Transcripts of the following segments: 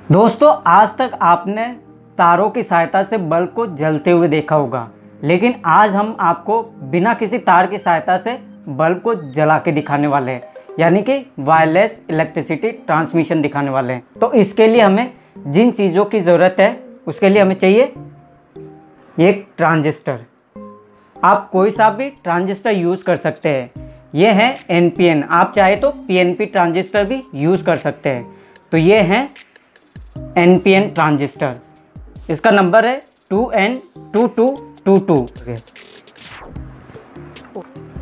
दोस्तों, आज तक आपने तारों की सहायता से बल्ब को जलते हुए देखा होगा, लेकिन आज हम आपको बिना किसी तार की सहायता से बल्ब को जला के दिखाने वाले हैं, यानी कि वायरलेस इलेक्ट्रिसिटी ट्रांसमिशन दिखाने वाले हैं। तो इसके लिए हमें जिन चीज़ों की ज़रूरत है उसके लिए हमें चाहिए एक ट्रांजिस्टर। आप कोई सा भी ट्रांजिस्टर यूज़ कर सकते हैं। ये है NPN, आप चाहे तो PNP ट्रांजिस्टर भी यूज़ कर सकते हैं। तो ये है NPN ट्रांजिस्टर, इसका नंबर है 2N2222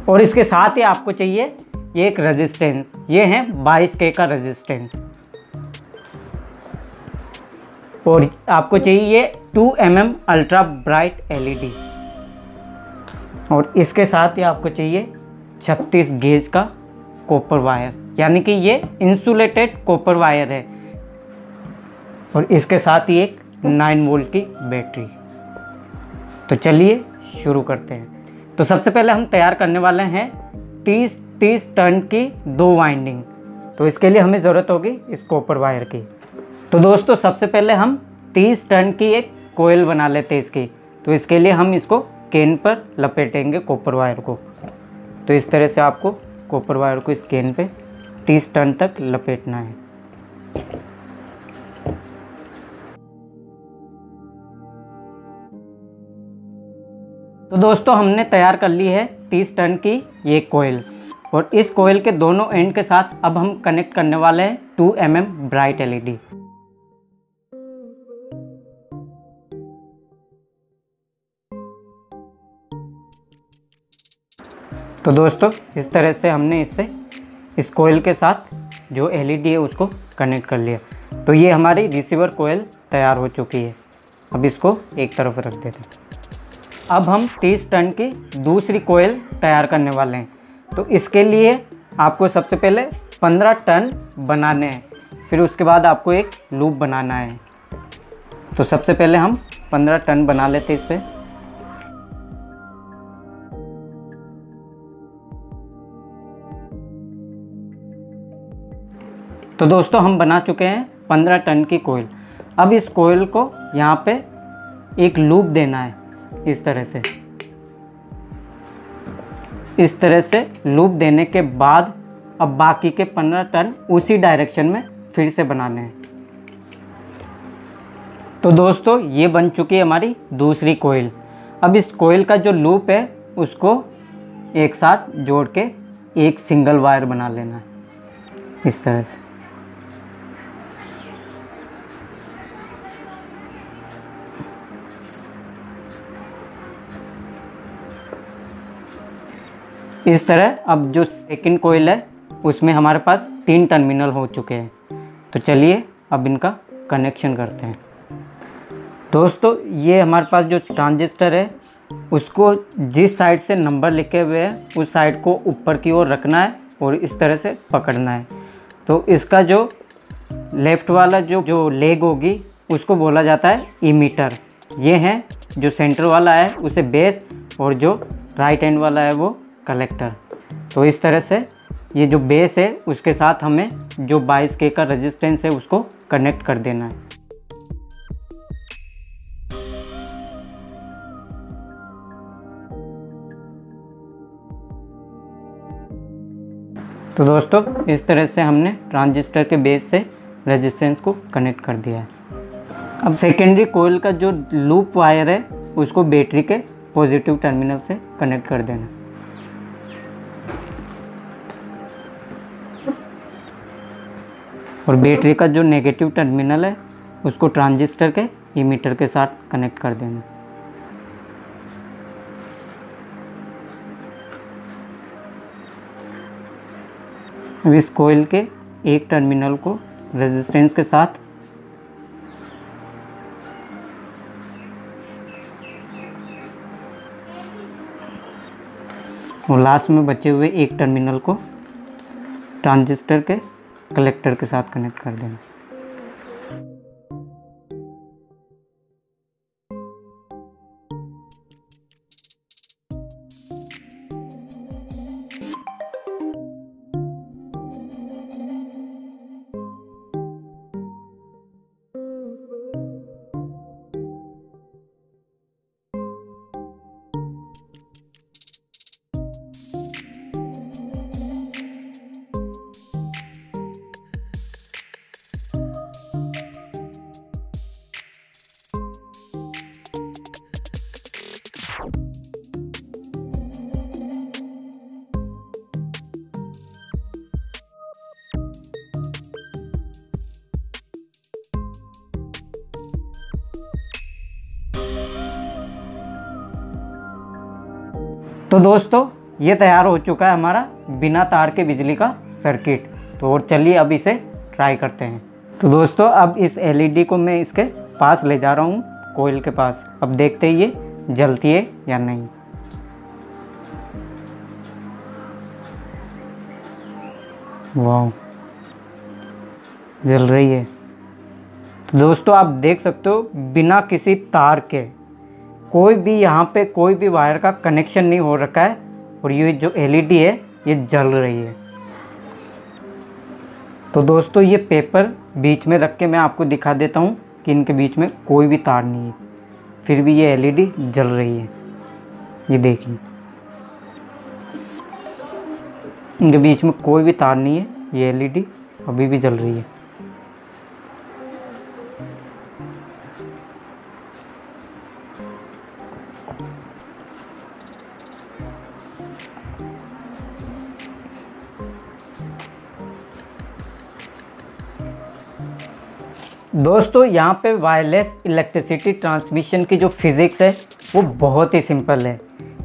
और इसके साथ ही आपको चाहिए एक रेजिस्टेंस, ये है 22K का रेजिस्टेंस, और आपको चाहिए 2mm अल्ट्रा ब्राइट LED, और इसके साथ ही आपको चाहिए 36 गेज का कॉपर वायर, यानी कि ये इंसुलेटेड कॉपर वायर है, और इसके साथ ही एक 9 वोल्ट की बैटरी। तो चलिए शुरू करते हैं। तो सबसे पहले हम तैयार करने वाले हैं 30 टर्न की 2 वाइंडिंग। तो इसके लिए हमें ज़रूरत होगी इस कॉपर वायर की। तो दोस्तों, सबसे पहले हम 30 टर्न की एक कोयल बना लेते हैं इसकी। तो इसके लिए हम इसको केन पर लपेटेंगे कॉपर वायर को। तो इस तरह से आपको कॉपर वायर को इस केन पे 30 टर्न तक लपेटना है। तो दोस्तों, हमने तैयार कर ली है 30 टर्न की ये कोयल, और इस कोयल के दोनों एंड के साथ अब हम कनेक्ट करने वाले हैं 2mm ब्राइट LED। तो दोस्तों, इस तरह से हमने इस कोयल के साथ जो LED है उसको कनेक्ट कर लिया। तो ये हमारी रिसीवर कोयल तैयार हो चुकी है। अब इसको एक तरफ रख देते हैं। अब हम 30 टन की दूसरी कोयल तैयार करने वाले हैं। तो इसके लिए आपको सबसे पहले 15 टन बनाने हैं, फिर उसके बाद आपको एक लूप बनाना है। तो सबसे पहले हम 15 टन बना लेते हैं इस पर। तो दोस्तों, हम बना चुके हैं 15 टन की कोयल। अब इस कोयल को यहाँ पे एक लूप देना है, इस तरह से लूप देने के बाद अब बाकी के 15 टन उसी डायरेक्शन में फिर से बनाने हैं। तो दोस्तों, ये बन चुकी है हमारी दूसरी कोयल। अब इस कोयल का जो लूप है उसको एक साथ जोड़ के एक सिंगल वायर बना लेना है, इस तरह से। इस तरह अब जो सेकंड कोयल है उसमें हमारे पास 3 टर्मिनल हो चुके हैं। तो चलिए अब इनका कनेक्शन करते हैं। दोस्तों, ये हमारे पास जो ट्रांजिस्टर है उसको जिस साइड से नंबर लिखे हुए हैं उस साइड को ऊपर की ओर रखना है और इस तरह से पकड़ना है। तो इसका जो लेफ़्ट वाला जो लेग होगी उसको बोला जाता है इमीटर। ये है जो सेंटर वाला है उसे बेस, और जो राइट हैंड वाला है वो कलेक्टर। तो इस तरह से ये जो बेस है उसके साथ हमें जो 22K का रेजिस्टेंस है उसको कनेक्ट कर देना है। तो दोस्तों, इस तरह से हमने ट्रांजिस्टर के बेस से रेजिस्टेंस को कनेक्ट कर दिया है। अब सेकेंडरी कोयल का जो लूप वायर है उसको बैटरी के पॉजिटिव टर्मिनल से कनेक्ट कर देना। और बैटरी का जो नेगेटिव टर्मिनल है उसको ट्रांजिस्टर के इमीटर के साथ कनेक्ट कर देना। अब इस कोयल के एक टर्मिनल को रेजिस्टेंस के साथ और लास्ट में बचे हुए एक टर्मिनल को ट्रांजिस्टर के कलेक्टर के साथ कनेक्ट कर देना। तो दोस्तों ये तैयार हो चुका है हमारा बिना तार के बिजली का सर्किट। तो और चलिए अब इसे ट्राई करते हैं। तो दोस्तों अब इस एलईडी को मैं इसके पास ले जा रहा हूँ, कोयल के पास। अब देखते हैं ये जलती है या नहीं। वाह, जल रही है। तो दोस्तों आप देख सकते हो बिना किसी तार के कोई भी यहाँ पे कोई भी वायर का कनेक्शन नहीं हो रखा है और ये जो एलईडी है ये जल रही है। तो दोस्तों ये पेपर बीच में रख के मैं आपको दिखा देता हूँ कि इनके बीच में कोई भी तार नहीं है, फिर भी ये एलईडी जल रही है। ये देखिए इनके बीच में कोई भी तार नहीं है, ये एलईडी अभी भी जल रही है। दोस्तों यहाँ पे वायरलेस इलेक्ट्रिसिटी ट्रांसमिशन की जो फिज़िक्स है वो बहुत ही सिंपल है।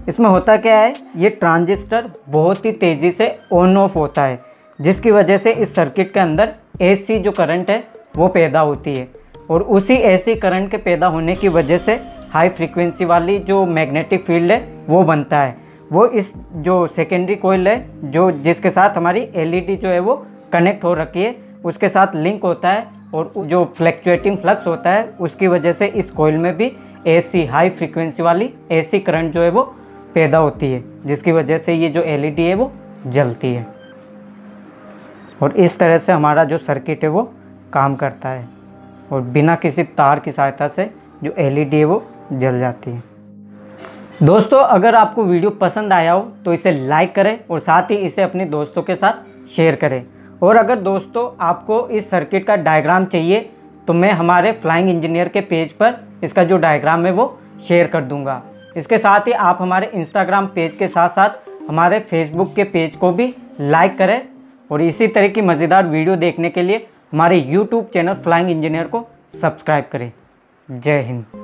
इसमें होता क्या है, ये ट्रांजिस्टर बहुत ही तेज़ी से ऑन ऑफ होता है, जिसकी वजह से इस सर्किट के अंदर एसी जो करंट है वो पैदा होती है। और उसी एसी करंट के पैदा होने की वजह से हाई फ्रीक्वेंसी वाली जो मैग्नेटिक फील्ड है वो बनता है। वो इस जो सेकेंडरी कॉइल है जो जिसके साथ हमारी एलईडी जो है वो कनेक्ट हो रखी है उसके साथ लिंक होता है, और जो फ्लक्चुएटिंग फ्लक्स होता है उसकी वजह से इस कॉइल में भी एसी हाई फ्रीक्वेंसी वाली एसी करंट जो है वो पैदा होती है, जिसकी वजह से ये जो एलईडी है वो जलती है। और इस तरह से हमारा जो सर्किट है वो काम करता है और बिना किसी तार की सहायता से जो एलईडी है वो जल जाती है। दोस्तों अगर आपको वीडियो पसंद आया हो तो इसे लाइक करें और साथ ही इसे अपने दोस्तों के साथ शेयर करें। और अगर दोस्तों आपको इस सर्किट का डायग्राम चाहिए तो मैं हमारे फ्लाइंग इंजीनियर के पेज पर इसका जो डायग्राम है वो शेयर कर दूंगा। इसके साथ ही आप हमारे इंस्टाग्राम पेज के साथ साथ हमारे फेसबुक के पेज को भी लाइक करें और इसी तरह की मज़ेदार वीडियो देखने के लिए हमारे यूट्यूब चैनल फ्लाइंग इंजीनियर को सब्सक्राइब करें। जय हिंद।